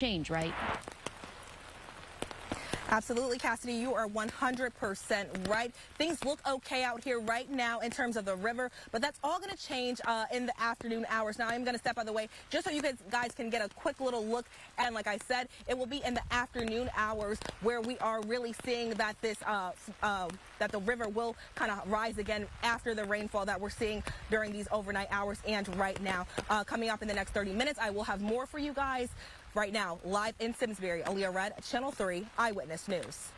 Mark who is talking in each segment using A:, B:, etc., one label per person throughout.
A: change, right?
B: Absolutely, Cassidy, you are 100% right. Things look okay out here right now in terms of the river, but that's all going to change in the afternoon hours. Now, I'm going to step out of the way just so you guys can get a quick little look. And like I said, it will be in the afternoon hours where we are really seeing that that the river will kind of rise again after the rainfall that we're seeing during these overnight hours and right now. Coming up in the next 30 minutes, I will have more for you guys. Right now, live in Simsbury, Alleah Red, Channel 3 Eyewitness News.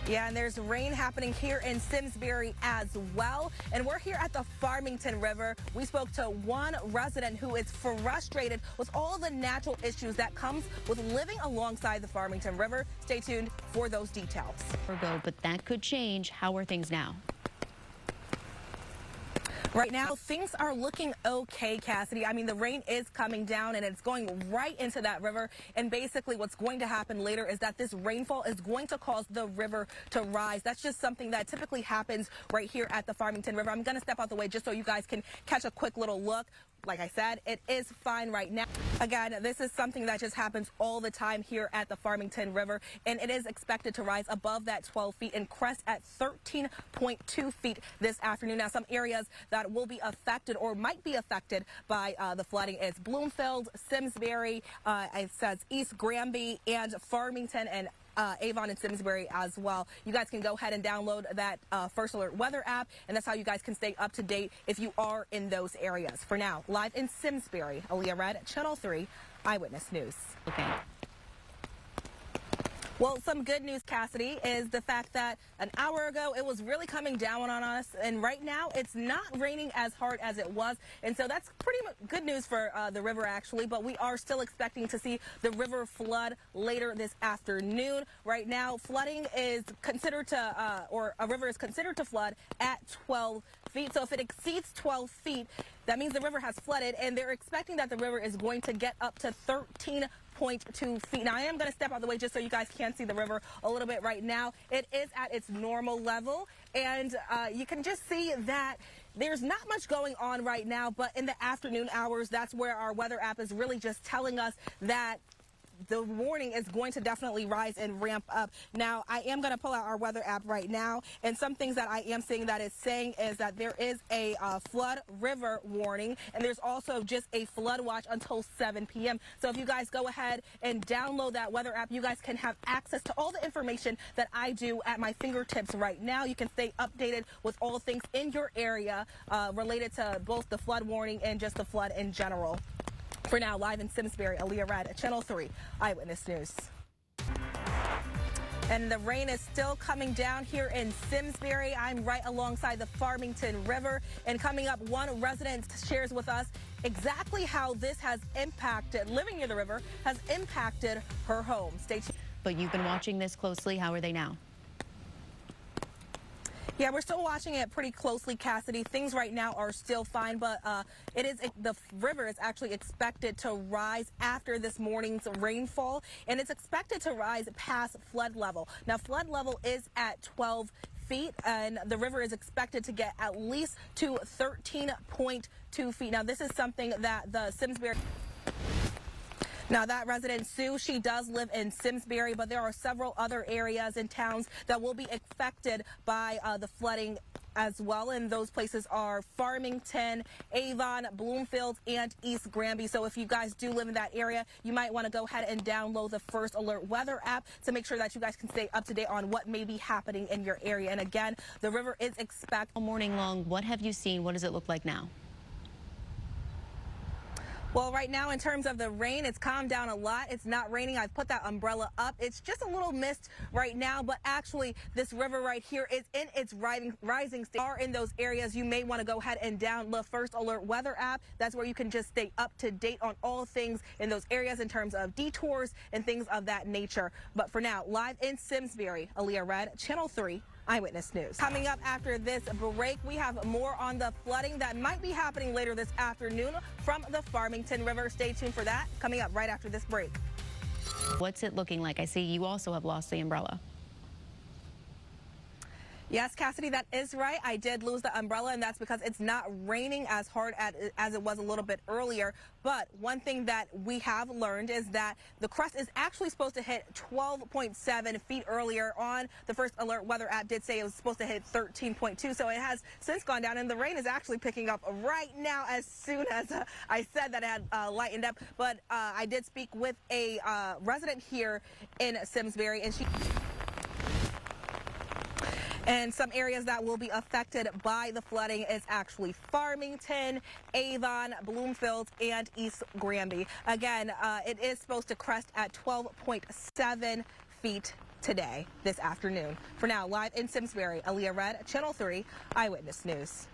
B: Yeah, and there's rain happening here in Simsbury as well. And we're here at the Farmington River. We spoke to one resident who is frustrated with all the natural issues that comes with living alongside the Farmington River. Stay tuned for those details.
A: But that could change. How are things now?
B: Right now, things are looking okay, Cassidy. I mean, the rain is coming down and it's going right into that river. And basically what's going to happen later is that this rainfall is going to cause the river to rise. That's just something that typically happens right here at the Farmington River. I'm going to step out the way just so you guys can catch a quick little look. Like I said, it is fine right now. Again, this is something that just happens all the time here at the Farmington River, and it is expected to rise above that 12 feet and crest at 13.2 feet this afternoon. Now, some areas that will be affected or might be affected by the flooding is Bloomfield, Simsbury, it says East Granby, and Farmington and Avon and Simsbury as well. You guys can go ahead and download that First Alert Weather app, and that's how you guys can stay up to date if you are in those areas. For now, live in Simsbury, Alleah Red, Channel 3 Eyewitness News.
A: Okay.
B: Well, some good news, Cassidy, is the fact that an hour ago it was really coming down on us, and right now it's not raining as hard as it was, and so that's pretty much good news for the river, actually, but we are still expecting to see the river flood later this afternoon. Right now, flooding is considered to, or a river is considered to flood at 12 feet, so if it exceeds 12 feet, that means the river has flooded, and they're expecting that the river is going to get up to 13.2 feet. Now, I am going to step out of the way just so you guys can see the river a little bit right now. It is at its normal level, and you can just see that there's not much going on right now, but in the afternoon hours, that's where our weather app is really just telling us that the warning is going to definitely rise and ramp up. Now, I am going to pull out our weather app right now, and some things that I am seeing that it's saying is that there is a flood river warning, and there's also just a flood watch until 7 p.m. So if you guys go ahead and download that weather app, you guys can have access to all the information that I do at my fingertips right now. You can stay updated with all things in your area related to both the flood warning and just the flood in general. For now, live in Simsbury, Alleah Red, Channel 3 Eyewitness News. And the rain is still coming down here in Simsbury. I'm right alongside the Farmington River. And coming up, one resident shares with us exactly how this has impacted, living near the river, has impacted her home. Stay tuned.
A: But you've been watching this closely. How are they now?
B: Yeah, we're still watching it pretty closely, Cassidy. Things right now are still fine, but the river is actually expected to rise after this morning's rainfall, and it's expected to rise past flood level. Now, flood level is at 12 feet, and the river is expected to get at least to 13.2 feet. Now, this is something that the Simsbury... Now, that resident, Sue, she does live in Simsbury, but there are several other areas and towns that will be affected by the flooding as well, and those places are Farmington, Avon, Bloomfield, and East Granby. So if you guys do live in that area, you might want to go ahead and download the First Alert Weather app to make sure that you guys can stay up to date on what may be happening in your area. And again, the river is expected
A: All morning long. What have you seen? What does it look like now?
B: Well, right now, in terms of the rain, it's calmed down a lot. It's not raining. I've put that umbrella up. It's just a little mist right now, but actually, this river right here is in its rising state. Are in those areas, you may want to go ahead and download the First Alert Weather app. That's where you can just stay up to date on all things in those areas in terms of detours and things of that nature. But for now, live in Simsbury, Alleah Red, Channel 3 Eyewitness News. Coming up after this break, we have more on the flooding that might be happening later this afternoon from the Farmington River. Stay tuned for that. Coming up right after this break.
A: What's it looking like? I see you also have lost the umbrella.
B: Yes, Cassidy, that is right. I did lose the umbrella, and that's because it's not raining as hard as it was a little bit earlier. But one thing that we have learned is that the crust is actually supposed to hit 12.7 feet earlier on. The first alert weather app did say it was supposed to hit 13.2, so it has since gone down, and the rain is actually picking up right now as soon as I said that it had lightened up. But I did speak with a resident here in Simsbury, and some areas that will be affected by the flooding is actually Farmington, Avon, Bloomfield, and East Granby. Again, it is supposed to crest at 12.7 feet today, this afternoon. For now, live in Simsbury, Alleah Red, Channel 3 Eyewitness News.